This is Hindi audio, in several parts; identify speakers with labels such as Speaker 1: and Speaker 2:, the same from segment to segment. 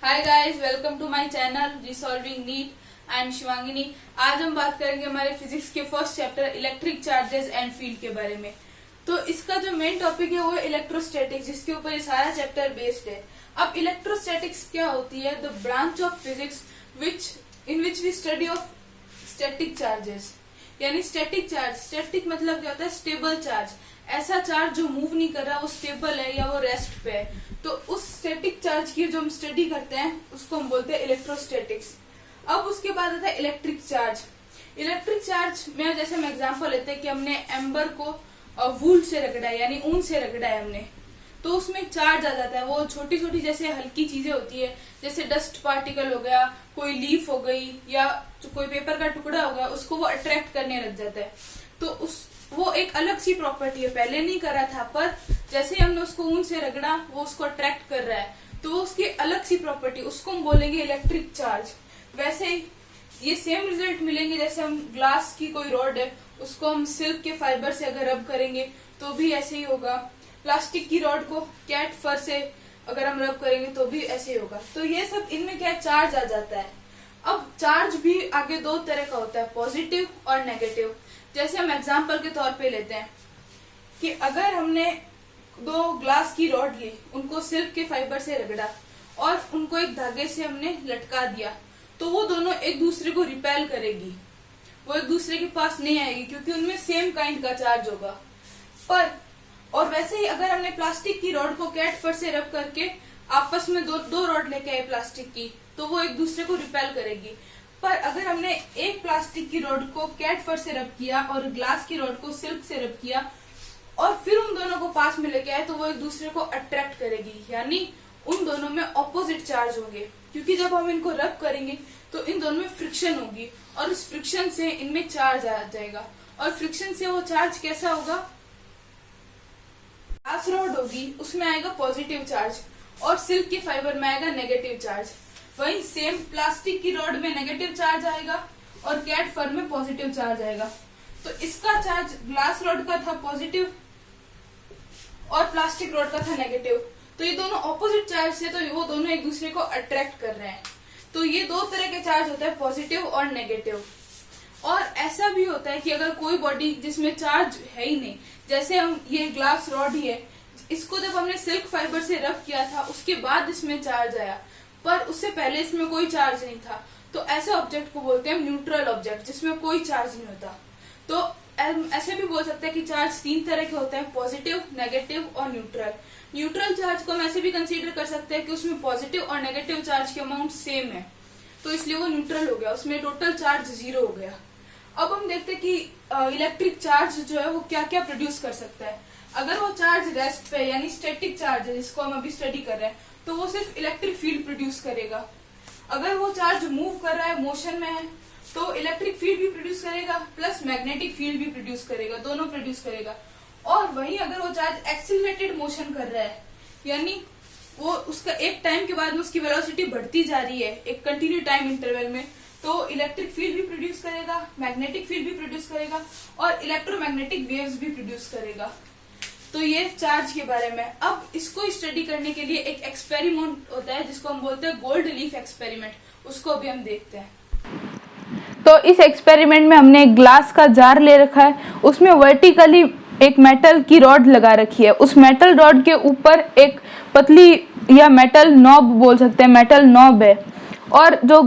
Speaker 1: Hi guys, welcome to my channel resolving NEET. I am Shivangini. आज हम बात करेंगे हमारे फिजिक्स के first chapter electric charges and field के बारे में। तो इसका जो मेन टॉपिक है वो है इलेक्ट्रोस्टैटिक्स, जिसके ऊपर ये सारा चैप्टर बेस्ड है। अब इलेक्ट्रोस्टैटिक्स क्या होती है? The branch of physics in which we study of static charges. यानी स्टैटिक चार्ज, स्टैटिक मतलब क्या होता है? Stable charge. ऐसा चार्ज जो मूव नहीं कर रहा, वो स्टेबल है या वो रेस्ट पे है। तो उस स्टैटिक चार्ज की जो हम स्टडी करते हैं उसको हम बोलते हैं इलेक्ट्रोस्टैटिक्स। अब उसके बाद आता है इलेक्ट्रिक चार्ज। इलेक्ट्रिक चार्ज में जैसे हम एग्जांपल लेते हैं कि हमने एम्बर को वूल से रगड़ा है, यानी ऊन से रगड़ा है हमने, तो उसमें चार्ज आ जाता है। वो छोटी छोटी जैसे हल्की चीजें होती है, जैसे डस्ट पार्टिकल हो गया, कोई लीफ हो गई या कोई पेपर का टुकड़ा हो गया, उसको वो अट्रैक्ट करने लग जाता है। तो वो एक अलग सी प्रॉपर्टी है, पहले नहीं कर रहा था, पर जैसे हमने उसको ऊन से रगड़ा वो उसको अट्रैक्ट कर रहा है, तो वो उसकी अलग सी प्रॉपर्टी, उसको हम बोलेंगे इलेक्ट्रिक चार्ज। वैसे ही ये सेम रिजल्ट मिलेंगे जैसे हम ग्लास की कोई रॉड है, उसको हम सिल्क के फाइबर से अगर रब करेंगे तो भी ऐसे ही होगा। प्लास्टिक की रॉड को कैट फर से अगर हम रब करेंगे तो भी ऐसे ही होगा। तो ये सब इनमें क्या चार्ज आ जाता है। अब चार्ज भी आगे दो तरह का होता है, पॉजिटिव और नेगेटिव। जैसे हम एग्जांपल के तौर पे लेते हैं कि अगर हमने दो ग्लास की रॉड ली, उनको सिल्क के फाइबर से रगड़ा और उनको एक धागे से हमने लटका दिया, तो वो दोनों एक दूसरे को रिपेल करेगी, वो एक दूसरे के पास नहीं आएगी, क्योंकि उनमें सेम काइंड का चार्ज होगा। पर और वैसे ही अगर हमने प्लास्टिक की रॉड को कैट फर से रब करके आपस में दो रॉड लेके आए प्लास्टिक की, तो वो एक दूसरे को रिपेल करेगी। पर अगर हमने एक प्लास्टिक की रॉड को कैट फर से रब किया और ग्लास की रॉड को सिल्क से रब किया और फिर उन दोनों को पास में लेके आए, तो वो एक दूसरे को अट्रैक्ट करेगी, यानी उन दोनों में ऑपोजिट चार्ज होंगे। क्योंकि जब हम इनको रब करेंगे तो इन दोनों में फ्रिक्शन होगी और उस फ्रिक्शन से इनमें चार्ज आ जाएगा। और फ्रिक्शन से वो चार्ज कैसा होगा? ग्लास रॉड होगी, उसमें आएगा पॉजिटिव चार्ज और सिल्क के फाइबर में आएगा नेगेटिव चार्ज। वही सेम प्लास्टिक की रॉड में नेगेटिव चार्ज आएगा और कैट फर में पॉजिटिव चार्ज आएगा। तो इसका चार्ज ग्लास रॉड का था पॉजिटिव और प्लास्टिक रॉड का था नेगेटिव। तो ये दोनों ऑपोजिट चार्ज से, तो वो दोनों एक दूसरे को अट्रैक्ट कर रहे हैं। तो ये दो तरह के चार्ज होता है, पॉजिटिव और नेगेटिव। और ऐसा भी होता है कि अगर कोई बॉडी जिसमें चार्ज है ही नहीं, जैसे हम ये ग्लास रॉड ही है, इसको जब हमने सिल्क फाइबर से रब किया था उसके बाद इसमें चार्ज आया, पर उससे पहले इसमें कोई चार्ज नहीं था, तो ऐसे ऑब्जेक्ट को बोलते हैं न्यूट्रल ऑब्जेक्ट, जिसमें कोई चार्ज नहीं होता। तो ऐसे भी बोल सकते हैं कि चार्ज तीन तरह के होते हैं, पॉजिटिव, नेगेटिव और न्यूट्रल। न्यूट्रल चार्ज को हम ऐसे भी कंसीडर कर सकते हैं कि उसमें पॉजिटिव और नेगेटिव चार्ज के अमाउंट सेम है, तो इसलिए वो न्यूट्रल हो गया, उसमें टोटल चार्ज 0 हो गया। अब हम देखते हैं कि इलेक्ट्रिक चार्ज जो है वो क्या क्या प्रोड्यूस कर सकता है। अगर वो चार्ज रेस्ट पे यानी स्टैटिक चार्ज है, जिसको हम अभी स्टडी कर रहे हैं, तो वो सिर्फ इलेक्ट्रिक फील्ड प्रोड्यूस करेगा। अगर वो चार्ज मूव कर रहा है, मोशन में है, तो इलेक्ट्रिक फील्ड भी प्रोड्यूस करेगा प्लस मैग्नेटिक फील्ड भी प्रोड्यूस करेगा, दोनों प्रोड्यूस करेगा। और वहीं अगर वो चार्ज एक्सिलरेटेड मोशन कर रहा है, यानी वो उसका एक टाइम के बाद में उसकी वेलोसिटी बढ़ती जा रही है एक कंटिन्यू टाइम इंटरवल में, तो इलेक्ट्रिक फील्ड भी प्रोड्यूस करेगा, मैग्नेटिक फील्ड भी प्रोड्यूस करेगा और इलेक्ट्रोमैग्नेटिक वेव्स भी प्रोड्यूस करेगा। तो ये चार्ज के बारे में। अब इसको स्टडी करने के लिए एक एक्सपेरिमेंट होता है जिसको हम बोलते हैं गोल्ड लीफ एक्सपेरिमेंट, उसको अभी हम देखते हैं।
Speaker 2: तो इस एक्सपेरिमेंट में हमने एक ग्लास का जार ले रखा है, उसमें वर्टिकली एक मेटल की रॉड लगा रखी है। उस मेटल रॉड के ऊपर एक पतली या मेटल नॉब बोल सकते हैं, मेटल नॉब है। और जो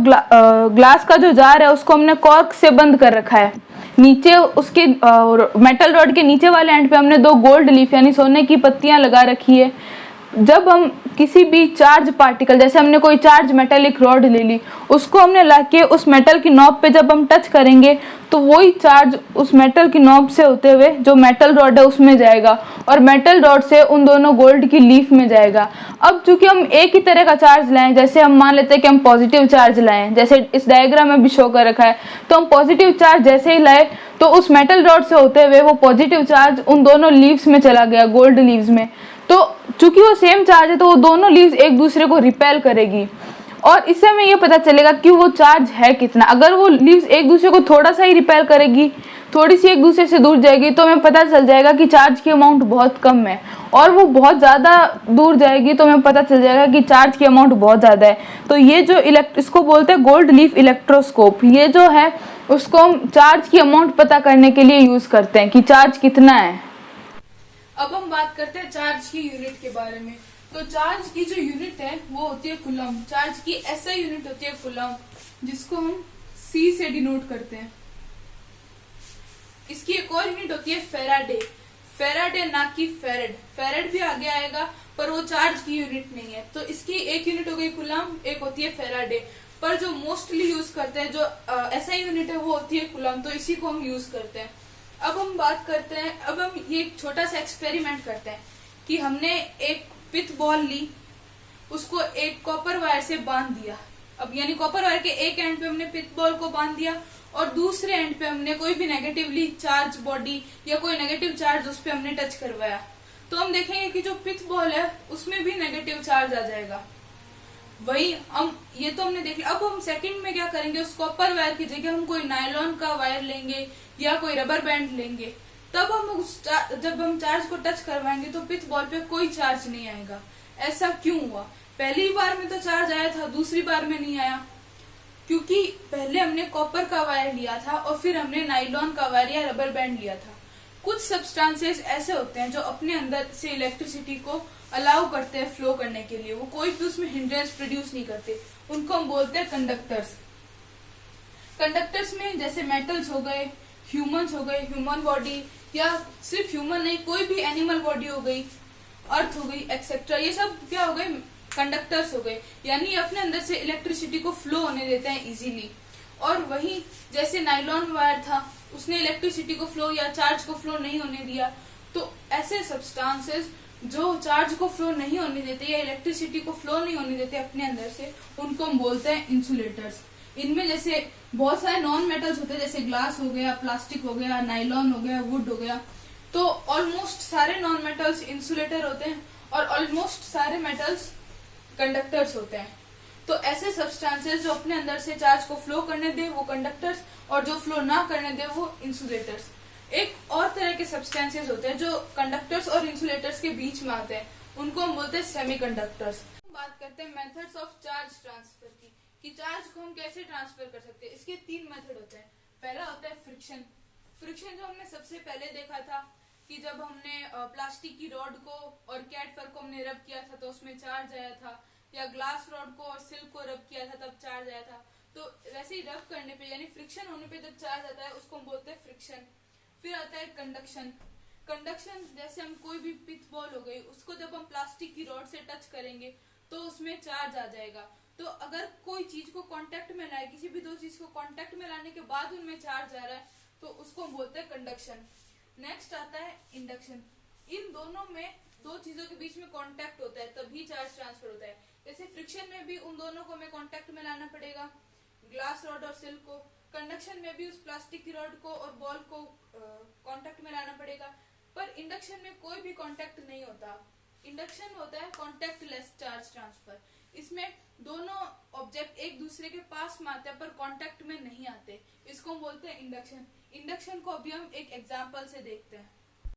Speaker 2: ग्लास का जो जार है उसको हमने कॉर्क से बंद कर रखा है। नीचे उसके मेटल रॉड के नीचे वाले एंड पे हमने दो गोल्ड लीफ यानी सोने की पत्तियां लगा रखी है। जब हम किसी भी चार्ज पार्टिकल, जैसे हमने कोई चार्ज मेटेलिक रॉड ले ली, उसको हमने लाके उस मेटल की नॉब पे जब हम टच करेंगे तो वही चार्ज उस मेटल की नॉब से होते हुए जो मेटल रॉड है उसमें जाएगा और मेटल रॉड से उन दोनों गोल्ड की लीफ में जाएगा। अब चूंकि हम एक ही तरह का चार्ज लाएं, जैसे हम मान लेते हैं कि हम पॉजिटिव चार्ज लाएं, जैसे इस डायग्राम में भी शो कर रखा है, तो हम पॉजिटिव चार्ज जैसे ही लाए तो उस मेटल रॉड से होते हुए वो पॉजिटिव चार्ज उन दोनों लीव्स में चला गया, गोल्ड लीव्स में। तो चूंकि वो सेम चार्ज है तो वो दोनों लीव्स एक दूसरे को रिपेल करेगी और इससे हमें ये पता चलेगा कि वो चार्ज है कितना। अगर वो लीव्स एक दूसरे को थोड़ा सा ही रिपेल करेगी थोड़ी सी एक दूसरे से दूर जाएगी तो हमें पता चल जाएगा कि चार्ज की अमाउंट बहुत कम है, और वो बहुत ज़्यादा दूर जाएगी तो हमें पता चल जाएगा कि चार्ज की अमाउंट बहुत ज़्यादा है। तो ये जो इसको बोलते हैं गोल्ड लीफ इलेक्ट्रोस्कोप, ये जो है उसको हम चार्ज की अमाउंट पता करने के लिए यूज़ करते हैं कि चार्ज कितना है।
Speaker 1: अब हम बात करते हैं चार्ज की यूनिट के बारे में। तो चार्ज की जो यूनिट है वो होती है कूलम। चार्ज की ऐसा यूनिट होती है कूलम, जिसको हम C से डिनोट करते हैं। इसकी एक और यूनिट होती है फेराडे। फेराडे ना कि फेरेड, फेरेड भी आगे आएगा पर वो चार्ज की यूनिट नहीं है। तो इसकी एक यूनिट हो गई कूलम, एक होती है फेराडे। पर जो मोस्टली यूज करते हैं, जो ऐसा यूनिट है वो होती है कूलम, तो इसी को हम यूज करते हैं। अब हम बात करते हैं, अब हम ये एक छोटा सा एक्सपेरिमेंट करते हैं कि हमने एक पिथ बॉल ली, उसको एक कॉपर वायर से बांध दिया। अब यानी कॉपर वायर के एक एंड पे हमने पिथ बॉल को बांध दिया और दूसरे एंड पे हमने कोई भी नेगेटिवली चार्ज बॉडी या कोई नेगेटिव चार्ज उस पे हमने टच करवाया, तो हम देखेंगे कि जो पिथ बॉल है उसमें भी नेगेटिव चार्ज आ जाएगा। वही हम ये तो हमने देख लिया। अब हम सेकंड में क्या करेंगे, उस कॉपर वायर की जगह हम कोई नायलॉन का वायर लेंगे या कोई रबर बैंड लेंगे। तब हम जब हम चार्ज को टच करवाएंगे तो पिथ बॉल पे कोई चार्ज नहीं आएगा। ऐसा क्यों हुआ? पहली बार में तो चार्ज आया था, दूसरी बार में नहीं आया, क्योंकि पहले हमने कॉपर का वायर लिया था और फिर हमने नायलॉन का वायर या रबर बैंड लिया था। कुछ सब्सटेंसेस ऐसे होते हैं जो अपने अंदर से इलेक्ट्रिसिटी को अलाउ करते हैं फ्लो करने के लिए, वो कोई भी उसमें हिंड्रेंस प्रोड्यूस नहीं करते, उनको हम बोलते हैं कंडक्टर्स। कंडक्टर्स में जैसे मेटल्स हो गए, ह्यूमंस हो गए, ह्यूमन बॉडी, या सिर्फ ह्यूमन नहीं, कोई भी एनिमल बॉडी हो गई, अर्थ हो गई, एक्सेट्रा, ये सब क्या हो गए, कंडक्टर्स हो गए। यानी अपने अंदर से इलेक्ट्रिसिटी को फ्लो होने देते हैं इजीली। और वही जैसे नायलॉन वायर था, उसने इलेक्ट्रिसिटी को फ्लो या चार्ज को फ्लो नहीं होने दिया। तो ऐसे सब्सटेंसेस जो चार्ज को फ्लो नहीं होने देते या इलेक्ट्रिसिटी को फ्लो नहीं होने देते अपने अंदर से, उनको हम बोलते हैं इंसुलेटर्स। इनमें जैसे बहुत सारे नॉन मेटल्स होते हैं, जैसे ग्लास हो गया, प्लास्टिक हो गया, नायलॉन हो गया, वुड हो गया। तो ऑलमोस्ट सारे नॉन मेटल्स इंसुलेटर होते हैं और ऑलमोस्ट सारे मेटल्स कंडक्टर्स होते हैं। तो ऐसे सब्सटेंसेस जो अपने अंदर से चार्ज को फ्लो करने दे वो कंडक्टर्स, और जो फ्लो ना करने दे वो इंसुलेटर्स। एक और तरह के सब्सटेंसेस होते हैं जो कंडक्टर्स और इंसुलेटर्स के बीच में आते हैं, उनको हम बोलते हैं सेमीकंडक्टर्स। बात करते हैं मेथड्स ऑफ चार्ज ट्रांसफर की, कि चार्ज को हम कैसे ट्रांसफर कर सकते हैं। इसके 3 मेथड होते हैं। पहला होता है फ्रिक्शन। फ्रिक्शन जो हमने सबसे पहले देखा था कि जब हमने प्लास्टिक की रॉड को और कैट फर को हमने रब किया था तो उसमें चार्ज आया था, या ग्लास रॉड को और सिल्क को रब किया था तब चार्ज आया था। तो वैसे ही रब करने पे यानी फ्रिक्शन होने पे जब चार्ज आता है उसको हम बोलते हैं फ्रिक्शन। फिर आता है कंडक्शन। कंडक्शन जैसे हम कोई भी पिथ बॉल हो गई, उसको जब हम प्लास्टिक की रॉड से टच करेंगे तो उसमें चार्ज आ जाएगा। तो अगर कोई चीज को कांटेक्ट में लाए, किसी भी दो चीज को कांटेक्ट में लाने के बाद उनमें चार्ज आ रहा है तो उसको हम बोलते हैं कंडक्शन। नेक्स्ट आता है इंडक्शन। इन दोनों में दो चीजों के बीच में कांटेक्ट होता है तभी चार्ज ट्रांसफर होता है। जैसे फ्रिक्शन में भी उन दोनों को हमें कांटेक्ट में लाना पड़ेगा, ग्लास रॉड और सिल्क को। कंडक्शन में भी उस प्लास्टिक की रॉड को और बॉल को कांटेक्ट में लाना पड़ेगा। पर इंडक्शन में कोई भी कांटेक्ट नहीं होता। इंडक्शन होता है कांटेक्ट लेस चार्ज ट्रांसफर। इसमें दोनों ऑब्जेक्ट एक दूसरे के पास में आते हैं पर कांटेक्ट में नहीं आते, इसको हम बोलते हैं इंडक्शन। इंडक्शन को अभी हम एक एग्जांपल से देखते हैं।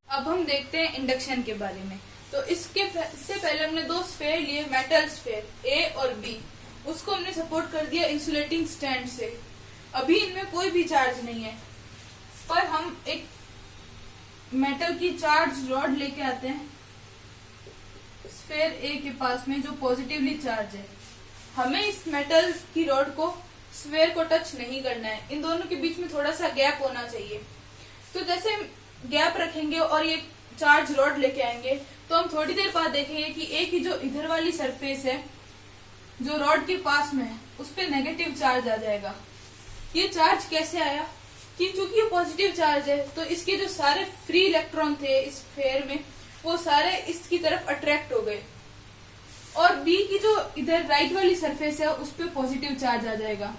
Speaker 1: अब हम देखते हैं इंडक्शन के बारे में। तो इससे पहले हमने 2 स्फेयर लिए, मेटल स्फेयर ए और बी, उसको हमने सपोर्ट कर दिया इंसुलेटिंग स्टैंड से। अभी इनमें कोई भी चार्ज नहीं है, पर हम एक मेटल की चार्ज रॉड लेके आते हैं स्फेयर ए के पास में जो पॉजिटिवली चार्ज है। हमें इस मेटल की रॉड को स्फेयर को टच नहीं करना है, इन दोनों के बीच में थोड़ा सा गैप होना चाहिए। तो जैसे गैप रखेंगे और ये चार्ज रॉड लेके आएंगे तो हम थोड़ी देर बाद देखेंगे कि ए की जो इधर वाली सरफेस है जो रॉड के पास में है उस पे नेगेटिव चार्ज आ जाएगा। ये चार्ज कैसे आया कि चूंकि ये पॉजिटिव चार्ज है तो इसके जो सारे फ्री इलेक्ट्रॉन थे इस स्फेयर में वो सारे इसकी तरफ अट्रैक्ट हो गए, और बी की जो इधर राइट वाली सरफेस है उस पे पॉजिटिव चार्ज आ जाएगा।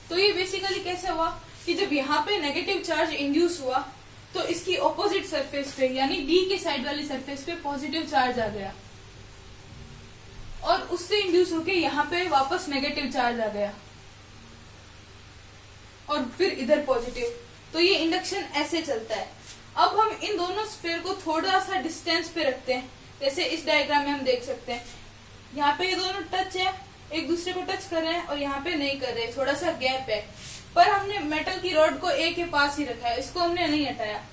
Speaker 1: तो ये बेसिकली कैसे हुआ कि जब यहाँ पे नेगेटिव चार्ज इंड्यूस हुआ तो इसकी ऑपोजिट सरफेस पे यानी बी के साइड वाली सरफेस पे पॉजिटिव चार्ज आ गया, और उससे इंड्यूस होके यहाँ पे वापस नेगेटिव चार्ज आ गया, और फिर इधर पॉजिटिव। तो ये इंडक्शन ऐसे चलता है। अब हम इन दोनों स्फीयर को थोड़ा सा डिस्टेंस पे रखते हैं, जैसे इस डायग्राम में हम देख सकते हैं। यहाँ पे ये दोनों टच है, एक दूसरे को टच कर रहे हैं, और यहाँ पे नहीं कर रहे, थोड़ा सा गैप है। पर हमने मेटल की रॉड को ए के पास ही रखा है, इसको हमने नहीं हटाया।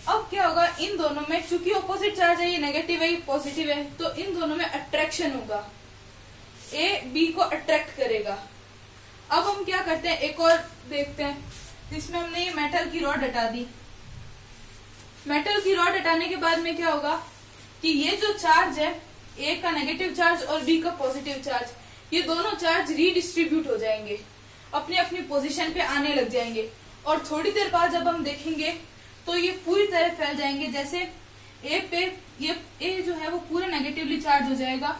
Speaker 1: अब क्या होगा, इन दोनों में चूंकि ऑपोजिट चार्ज है, ये नेगेटिव है ये पॉजिटिव है, तो इन दोनों में अट्रैक्शन होगा, ए बी को अट्रैक्ट करेगा। अब हम क्या करते हैं, एक और देखते हैं, जिसमें हमने ये मेटल की रॉड हटा दी। मेटल की रॉड हटाने के बाद में क्या होगा कि ये जो चार्ज है, ए का नेगेटिव चार्ज और बी का पॉजिटिव चार्ज, ये दोनों चार्ज रीडिस्ट्रीब्यूट हो जाएंगे, अपनी अपनी पोजीशन पे आने लग जाएंगे। और थोड़ी देर बाद जब हम देखेंगे तो ये पूरी तरह फैल जाएंगे। जैसे ए पे ये ए जो है वो पूरा नेगेटिवली चार्ज हो जाएगा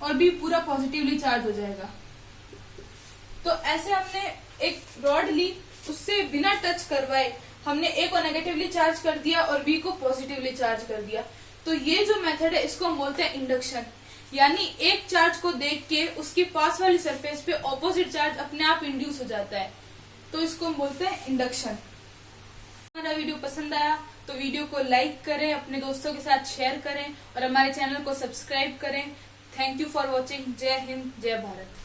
Speaker 1: और बी पूरा पॉजिटिवली चार्ज हो जाएगा। तो ऐसे हमने एक रॉड ली, उससे बिना टच करवाए हमने ए को नेगेटिवली चार्ज कर दिया और बी को पॉजिटिवली चार्ज कर दिया। तो ये जो मेथड है इसको हम बोलते हैं इंडक्शन, यानी एक चार्ज को देख के उसकी पास वाली सरफेस पे ऑपोजिट चार्ज अपने आप इंड्यूस हो जाता है, तो इसको हम बोलते हैं इंडक्शन। हमारा वीडियो पसंद आया तो वीडियो को लाइक करें, अपने दोस्तों के साथ शेयर करें और हमारे चैनल को सब्सक्राइब करें। Thank you for watching. जय हिंद, जय भारत।